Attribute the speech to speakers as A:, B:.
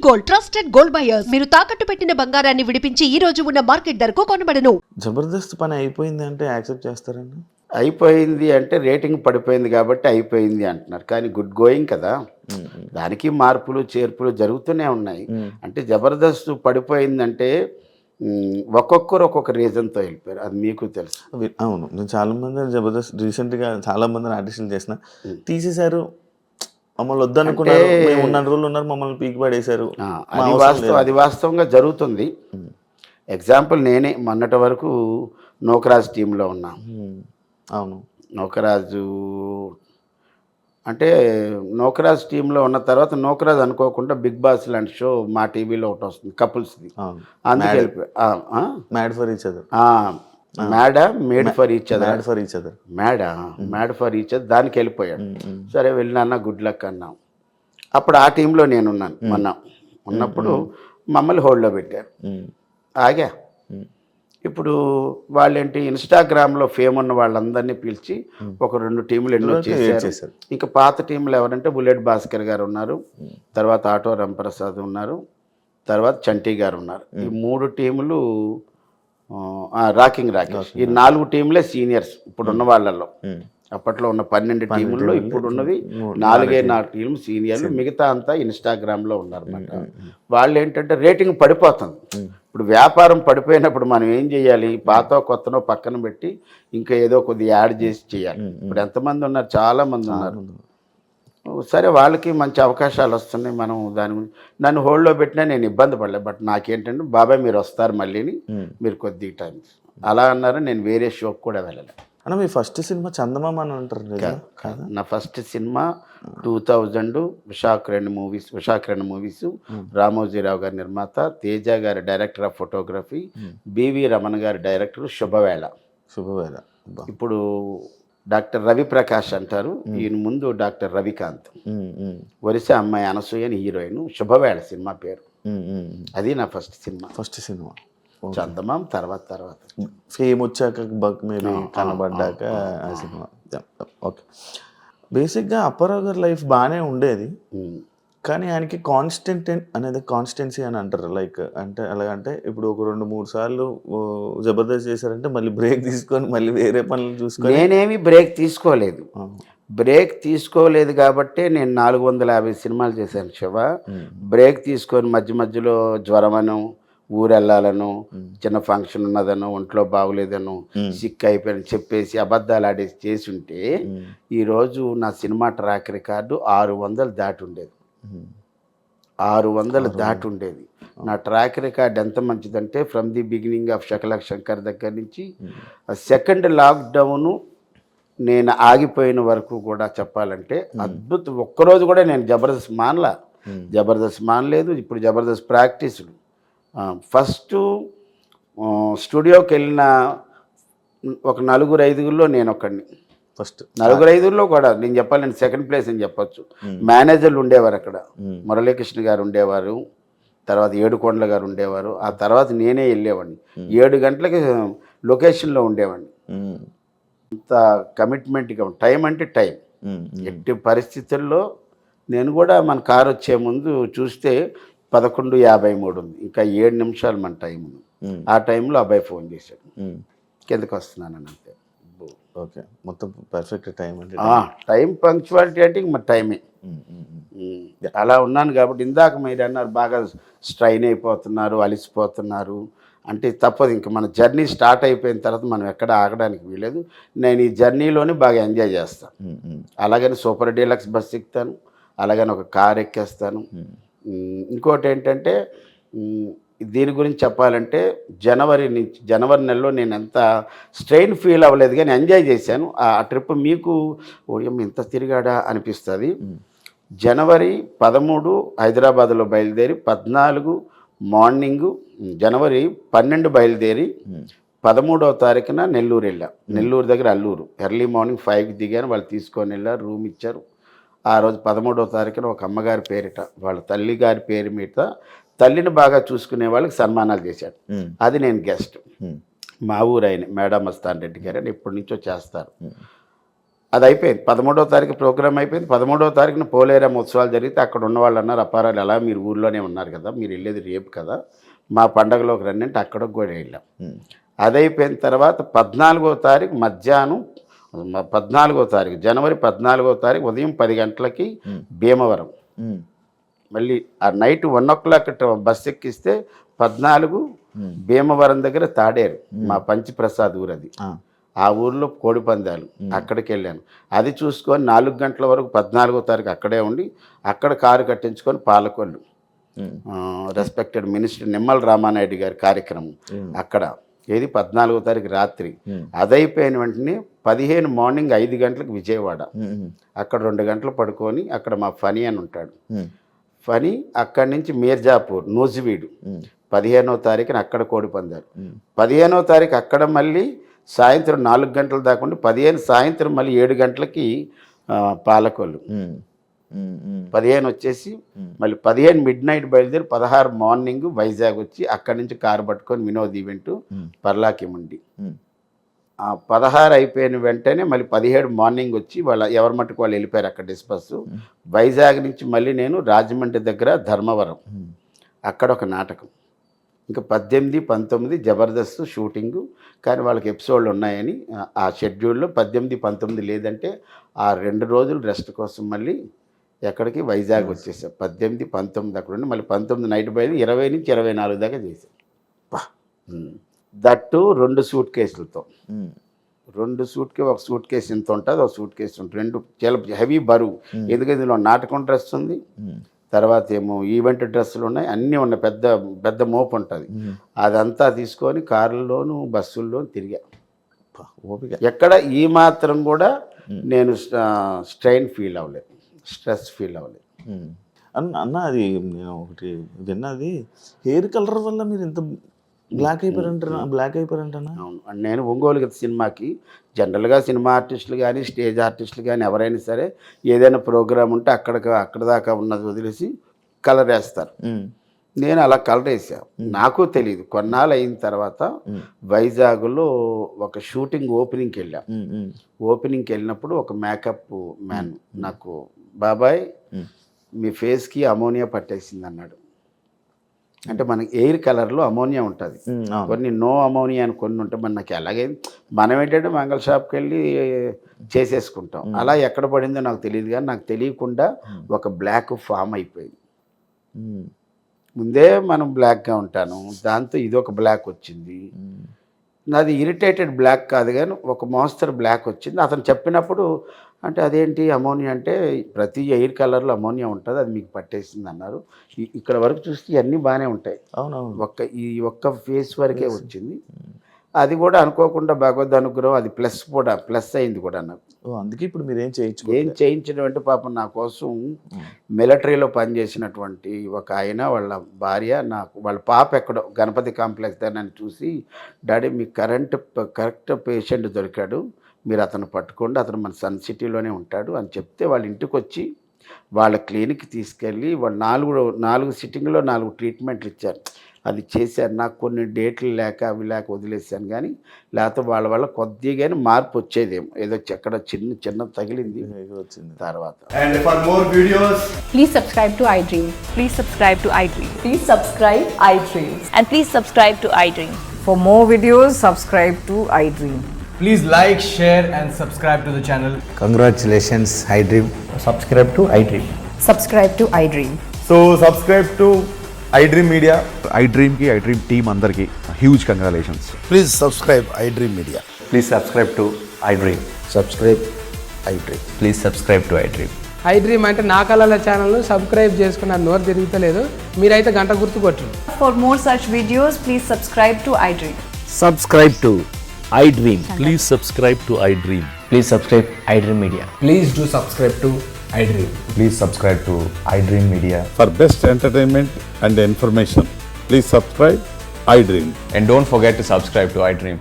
A: Gold, trusted gold buyers. మీరు తాకట్టు పెట్టిన బంగారాన్ని విడిపించి ఈ రోజు ఉన్న మార్కెట్ ధరకు కొనబడను.
B: జబర్దస్త్ పని అయిపోయింది అంటే యాక్సెప్ట్ చేస్తారండి?
C: అయిపోయింది అంటే రేటింగ్ పడిపోయింది కాబట్టి అయిపోయింది అంటున్నారు, కానీ గుడ్ గోయింగ్ కదా, దానికి మార్పులు చేర్పులు జరుగుతూనే ఉన్నాయి. అంటే జబర్దస్త్ పడిపోయిందంటే ఒక్కొక్కరు ఒక్కొక్క రీజన్తో వెళ్ళిపోయారు, అది మీకు తెలుసు.
B: అవును, నేను చాలా మంది జబర్దస్త్ రీసెంట్గా చాలా మంది ఆడిషన్లు చేసిన తీసేశారు, మమ్మల్ని వద్దనుకున్నారు, మేము ఉన్న రోజులు ఉన్నారు, మమ్మల్ని పీకి పడేశారు.
C: అది వాస్తవంగా జరుగుతుంది. ఎగ్జాంపుల్ నేనే మొన్నటి వరకు నోకరాజ్ టీంలో ఉన్నా.
B: అవును,
C: నోకరాజు అంటే నోకరాజ్ టీంలో ఉన్న తర్వాత నోకరాజ్ అనుకోకుండా బిగ్ బాస్ లాంటి షో మా టీవీలో ఒకటి వస్తుంది కపుల్స్ది, అందుకే వెళ్ళిపోయి
B: mad for each other,
C: made for each other, mad for each other దానికి వెళ్ళిపోయాడు. సరే వెళ్ళినా గుడ్ లక్ అన్నాం. అప్పుడు ఆ టీంలో నేనున్నాను. ఉన్నప్పుడు మమ్మల్ని హోల్డ్లో పెట్టారు, ఆగా. ఇప్పుడు వాళ్ళేంటి ఇన్స్టాగ్రామ్లో ఫేమ్ ఉన్న వాళ్ళందరినీ పిలిచి ఒక 2 టీములు ఎన్నో చేశారు. ఇంకా పాత టీంలు ఎవరంటే బుల్లెట్ భాస్కర్ గారు ఉన్నారు, తర్వాత ఆటో రాంప్రసాద్ ఉన్నారు, తర్వాత చంటి గారు ఉన్నారు. ఈ 3 టీములు రాకింగ్ రాకేష్, ఈ 4 టీంలే సీనియర్స్ ఇప్పుడున్న వాళ్ళల్లో. అప్పట్లో ఉన్న 12 టీముల్లో ఇప్పుడున్నవి 4 టీంలు సీనియర్లు, మిగతా అంతా ఇన్స్టాగ్రామ్లో ఉన్నారన్నమాట. వాళ్ళు ఏంటంటే రేటింగ్ పడిపోతుంది. ఇప్పుడు వ్యాపారం పడిపోయినప్పుడు మనం ఏం చేయాలి, పాత కొత్తనో పక్కన పెట్టి ఇంకా ఏదో కొద్దిగా యాడ్ చేసి చేయాలి. ఇప్పుడు ఎంతమంది ఉన్నారు, చాలామంది ఉన్నారు. సరే వాళ్ళకి మంచి అవకాశాలు వస్తున్నాయి, మనం దాని గురించి నన్ను హోల్డ్లో పెట్టినా నేను ఇబ్బంది పడలేదు. బట్ నాకేంటంటే బాబాయ్ మీరు వస్తారు మళ్ళీని, మీరు కొద్ది టైం అలా అన్నారు. నేను వేరే షోకి కూడా వెళ్ళలేదు.
B: అన్న మీ ఫస్ట్ సినిమా చందమామ అని అంటారు?
C: నా first cinema 2000 Visakha movies, Ramoji Rao గారి నిర్మాత, తేజ గారి director of photography, B V Ramana గారి డైరెక్టర్. శుభవేళ. ఇప్పుడు డాక్టర్ రవి ప్రకాష్ అంటారు, ఈయన ముందు డాక్టర్ రవికాంత్, ఒరిస్సా అమ్మాయి అనసూయ అని హీరోయిన్. శుభవేళ సినిమా పేరు. అది నా ఫస్ట్ సినిమా. చందమాం తర్వాత
B: ఫేమ్ వచ్చాక మేబీ కనబడ్డాక ఆ సినిమా. ఓకే, బేసిక్గా అప్పారావు గారి లైఫ్ బాగానే ఉండేది, కానీ ఆయనకి కాన్స్టెన్సీ అని అంటారు. లైక్ అంటే ఎలాగంటే ఇప్పుడు ఒక 2-3 సార్లు జబర్దస్త్ చేశారంటే మళ్ళీ బ్రేక్ తీసుకొని మళ్ళీ వేరే పనులు చూసుకొని.
C: నేనేమి బ్రేక్ తీసుకోలేదు కాబట్టే నేను 450 సినిమాలు చేశాను శివ. బ్రేక్ తీసుకొని మధ్యలో జ్వరమను, ఊరెళ్ళాలను, చిన్న ఫంక్షన్ ఉన్నదనో, ఒంట్లో బాగులేదనో, సిక్ అయిపోయాను చెప్పేసి అబద్ధాలు ఆడేసి చేసి ఉంటే ఈరోజు నా సినిమా ట్రాక్ రికార్డు 600 దాటి ఉండేది. 600 దాటి ఉండేది. నా ట్రాక్ రికార్డ్ ఎంత మంచిదంటే from the beginning of Shakalaka Shankar దగ్గర నుంచి సెకండ్ లాక్డౌను నేను ఆగిపోయిన వరకు కూడా చెప్పాలంటే అద్భుతం. ఒక్కరోజు కూడా నేను జబర్దస్త్ మానలేదు. ఇప్పుడు జబర్దస్త్ ప్రాక్టీసులు. ఫస్ట్ స్టూడియోకి వెళ్ళిన ఒక 4-5 నేను ఒకడిని. ఫస్ట్ 4-5 కూడా నేను చెప్పాలి, నేను సెకండ్ ప్లేస్ అని చెప్పొచ్చు. మేనేజర్లు ఉండేవారు అక్కడ, మురళీకృష్ణ గారు ఉండేవారు, తర్వాత ఏడుకొండల గారు ఉండేవారు. ఆ తర్వాత నేనే వెళ్ళేవాడిని. 7 గంటలకి లొకేషన్లో ఉండేవాడిని. అంత కమిట్మెంట్గా టైం అంటే టైం. ఎట్టి పరిస్థితుల్లో నేను కూడా మన కారు వచ్చే ముందు చూస్తే 11:53 ఉంది, ఇంకా 7 నిమిషాలు మన టైం. ఆ టైంలో అబ్బాయి ఫోన్ చేశాడు, కిందకి వస్తున్నానని. అంతే.
B: ఓకే, మొత్తం పర్ఫెక్ట్ టైం అంటే
C: టైం పంక్చువాలిటీ అంటే మరి టైమే. అలా ఉన్నాను కాబట్టి ఇందాక మీరు అన్నారు బాగా స్ట్రైన్ అయిపోతున్నారు, అలిసిపోతున్నారు అంటే తప్పదు. ఇంకా మన జర్నీ స్టార్ట్ అయిపోయిన తర్వాత మనం ఎక్కడ ఆగడానికి వీలేదు. నేను ఈ జర్నీలోనే బాగా ఎంజాయ్ చేస్తాను. అలాగని సూపర్ డీలక్స్ బస్ ఎక్కుతాను, అలాగని ఒక కార్ ఎక్కేస్తాను. ఇంకోటి ఏంటంటే దీని గురించి చెప్పాలంటే జనవరి నెలలో నేను ఎంత స్ట్రెయిన్ ఫీల్ అవ్వలేదు, కానీ ఎంజాయ్ చేశాను. ఆ ట్రిప్ మీకు ఇంత తిరిగాడా అనిపిస్తుంది. జనవరి 13 హైదరాబాద్లో బయలుదేరి 14 మార్నింగు, జనవరి 12 బయలుదేరి 13వ తారీఖున నెల్లూరు వెళ్ళా. నెల్లూరు దగ్గర అల్లూరు ఎర్లీ మార్నింగ్ 5కి దిగాను. వాళ్ళు తీసుకొని వెళ్ళారు, రూమ్ ఇచ్చారు. ఆ రోజు 13వ తారీఖున ఒక అమ్మగారి పేరిట, వాళ్ళ తల్లి గారి పేరు మీద తల్లిని బాగా చూసుకునే వాళ్ళకి సన్మానాలు చేశాడు. అది నేను గెస్ట్. మా ఊరు ఆయన మేడా మస్తాన్ రెడ్డి గారు అని ఎప్పటి నుంచో చేస్తారు. అది అయిపోయింది. 13వ తారీఖు ప్రోగ్రామ్ అయిపోయింది. 13వ తారీఖున పోలేరమ్మ ఉత్సవాలు జరిగితే అక్కడ ఉన్న వాళ్ళు అన్నారు, అప్పారాలు ఎలా మీరు ఊర్లోనే ఉన్నారు కదా, మీరు వెళ్ళేది రేపు కదా, మా పండగలోకి రండి అంటే అక్కడికి కూడా వెళ్ళాం. అది అయిపోయిన తర్వాత 14వ తారీఖు మధ్యాహ్నం 14వ తారీఖు జనవరి 14వ తారీఖు ఉదయం 10 గంటలకి భీమవరం, మళ్ళీ ఆ నైట్ 1 o'clock బస్ ఎక్కిస్తే 14 భీమవరం దగ్గర తాడేరు, మా పంచిప్రసాద్ ఊరు అది. ఆ ఊర్లో కోడి పందాలు, అక్కడికి వెళ్ళాను. అది చూసుకొని 4 గంటల వరకు 14వ తారీఖు అక్కడే ఉండి అక్కడ కారు కట్టించుకొని పాలకొల్లు రెస్పెక్టెడ్ మినిస్టర్ నిమ్మల రామానాయుడు గారి కార్యక్రమం అక్కడ, ఏది 14వ తారీఖు రాత్రి. అదైపోయిన వెంటనే 15 మార్నింగ్ 5 గంటలకు విజయవాడ, అక్కడ 2 గంటలు పడుకొని అక్కడ మా ఫనీ అని ఉంటాడు, ఫనీ అక్కడి నుంచి మీర్జాపూర్ నూజివీడు 15వ తారీఖున అక్కడ కోడి పందాలు. 15వ తారీఖు అక్కడ మళ్ళీ సాయంత్రం 4 గంటల దాకా ఉండి 15 సాయంత్రం మళ్ళీ 7 గంటలకి పాలకొల్లు, 15 వచ్చేసి మళ్ళీ 15 మిడ్ నైట్ బయలుదేరి 16 మార్నింగ్ వైజాగ్ వచ్చి అక్కడి నుంచి కారు పట్టుకొని వినోద్ ఈవెంట్ పర్లాకిముండి. 16 అయిపోయిన వెంటనే మళ్ళీ 17 మార్నింగ్ వచ్చి వాళ్ళ ఎవరి మట్టుకు వాళ్ళు వెళ్ళిపోయారు అక్కడ డిస్పస్. వైజాగ్ నుంచి మళ్ళీ నేను రాజమండ్రి దగ్గర ధర్మవరం, అక్కడ ఒక నాటకం. ఇంకా 18, 19 జబర్దస్త్ షూటింగు, కానీ వాళ్ళకి ఎపిసోడ్లు ఉన్నాయని ఆ షెడ్యూల్లో 18, 19 లేదంటే ఆ 2 రోజులు రెస్ట్ కోసం మళ్ళీ ఎక్కడికి వైజాగ్ వచ్చేసాం. 18, 19 అక్కడ ఉండి మళ్ళీ 19 నైట్ బయలు 20 నుంచి 24 దాకా చేసాం. దట్టు 2 సూట్ కేసులతో, 2 ఒక సూట్ కేసు ఇంత ఉంటుంది, ఒక సూట్ కేసు ఉంటుంది, 2 చాలా హెవీ బరువు. ఎందుకంటే ఇందులో నాటకం డ్రెస్ ఉంది, తర్వాత ఏమో ఈవెంట్ డ్రెస్సులు ఉన్నాయి, అన్నీ ఉన్నాయి, పెద్ద పెద్ద మోపు ఉంటుంది. అదంతా తీసుకొని కార్లలోను బస్సుల్లోనూ తిరిగా. ఎక్కడ ఈ మాత్రం కూడా నేను స్ట్రెయిన్ ఫీల్ అవ్వలేదు, స్ట్రెస్ ఫీల్ అవ్వలేదు.
B: అన్న అది నేను ఒకటి విన్నది, హెయిర్ కలర్ వల్ల మీరు ఇంత బ్లాక్ అయిపోయారంటనా?
C: అవును, నేను ఒంగోలు గత సినిమాకి జనరల్గా సినిమా ఆర్టిస్టులు కానీ స్టేజ్ ఆర్టిస్టులు కానీ ఎవరైనా సరే ఏదైనా ప్రోగ్రామ్ ఉంటే అక్కడ దాకా ఉన్నది వదిలేసి కలర్ వేస్తారు. నేను అలా కలర్ వేసాను, నాకు తెలియదు. కొన్నాళ్ళు అయిన తర్వాత వైజాగ్లో ఒక షూటింగ్ ఓపెనింగ్కి వెళ్ళాం. ఓపెనింగ్కి వెళ్ళినప్పుడు ఒక మేకప్ మ్యాన్ నాకు, బాబాయ్ మీ ఫేస్కి అమోనియా పట్టేసింది అన్నాడు. అంటే మనకి ఎయిర్ కలర్లో అమోనియా ఉంటుంది, కొన్ని నో అమోనియా అని కొన్ని ఉంటాయి. మనకి అలాగే మనం ఏంటంటే మంగళ షాప్కి వెళ్ళి చేసేసుకుంటాం. అలా ఎక్కడ పడిందో నాకు తెలియదు, కానీ నాకు తెలియకుండా ఒక బ్లాక్ ఫామ్ అయిపోయింది. ముందే మనం బ్లాక్గా ఉంటాను, దాంతో ఇది ఒక బ్లాక్ వచ్చింది. నాది ఇరిటేటెడ్ బ్లాక్ కాదు కానీ ఒక మోస్తరు బ్లాక్ వచ్చింది. అతను చెప్పినప్పుడు అంటే అదేంటి అమోనియా అంటే ప్రతి ఎయిర్ కలర్లో అమోనియా ఉంటుంది, అది మీకు పట్టేసింది అన్నారు. ఇక్కడ వరకు చూస్తే ఇవన్నీ బాగానే ఉంటాయి, అవునవును, ఈ ఒక్క ఫేస్ వరకే వచ్చింది. అది కూడా అనుకోకుండా భగవద్ అనుగ్రహం, అది ప్లస్ అయింది కూడా నాకు.
B: అందుకే ఇప్పుడు మీరు ఏం
C: చేయించడం అంటే పాపం నా కోసం మిలిటరీలో పనిచేసినటువంటి ఒక ఆయన వాళ్ళ భార్య, నాకు వాళ్ళ పాప ఎక్కడో గణపతి కాంప్లెక్స్ నన్ను చూసి, డాడీ మీకు కరెక్ట్ పేషెంట్ దొరికాడు, మీరు అతను పట్టుకోండి, అతను మన సన్ సిటీలోనే ఉంటాడు అని చెప్తే వాళ్ళ ఇంటికి వచ్చి వాళ్ళ క్లినిక్కి తీసుకెళ్ళి వాళ్ళు 4 సిట్టింగ్లో 4 ట్రీట్మెంట్లు ఇచ్చారు. అది చేశారు. నాకు కొన్ని డేట్లు లేక అవి లేక వదిలేసాను, కానీ లేకపోతే వాళ్ళ వల్ల కొద్దిగానే మార్పు వచ్చేదేమో, ఏదో ఎక్కడ చిన్న తగిలింది వచ్చింది తర్వాత.
D: And for more videos,
E: please subscribe to iDream.
F: Please subscribe to iDream.
E: Please subscribe iDream.
F: And please subscribe to iDream.
G: For more videos, subscribe to iDream.
D: please like, share and subscribe to the channel.
H: Congratulations, iDream.
I: Subscribe to iDream.
E: Subscribe to iDream.
I: So subscribe to iDream Media.
J: iDream ki iDream team andarki huge congratulations.
H: Please subscribe iDream Media.
I: Please subscribe to iDream.
H: Subscribe iDream.
I: Please subscribe to iDream.
K: iDream అంటే నా కళల ఛానల్ను subscribe చేసుకున్న నోరు తిరుగుతలేదు, మీరైతే గంట గుర్తు కొట్టండి.
E: For more such videos, please subscribe to iDream.
I: Subscribe to iDream.
J: Please subscribe to iDream.
I: Please subscribe iDream Media.
D: Please do subscribe to iDream.
I: Please subscribe to iDream Media.
J: For best entertainment and information, please subscribe iDream.
I: And don't forget to subscribe to iDream.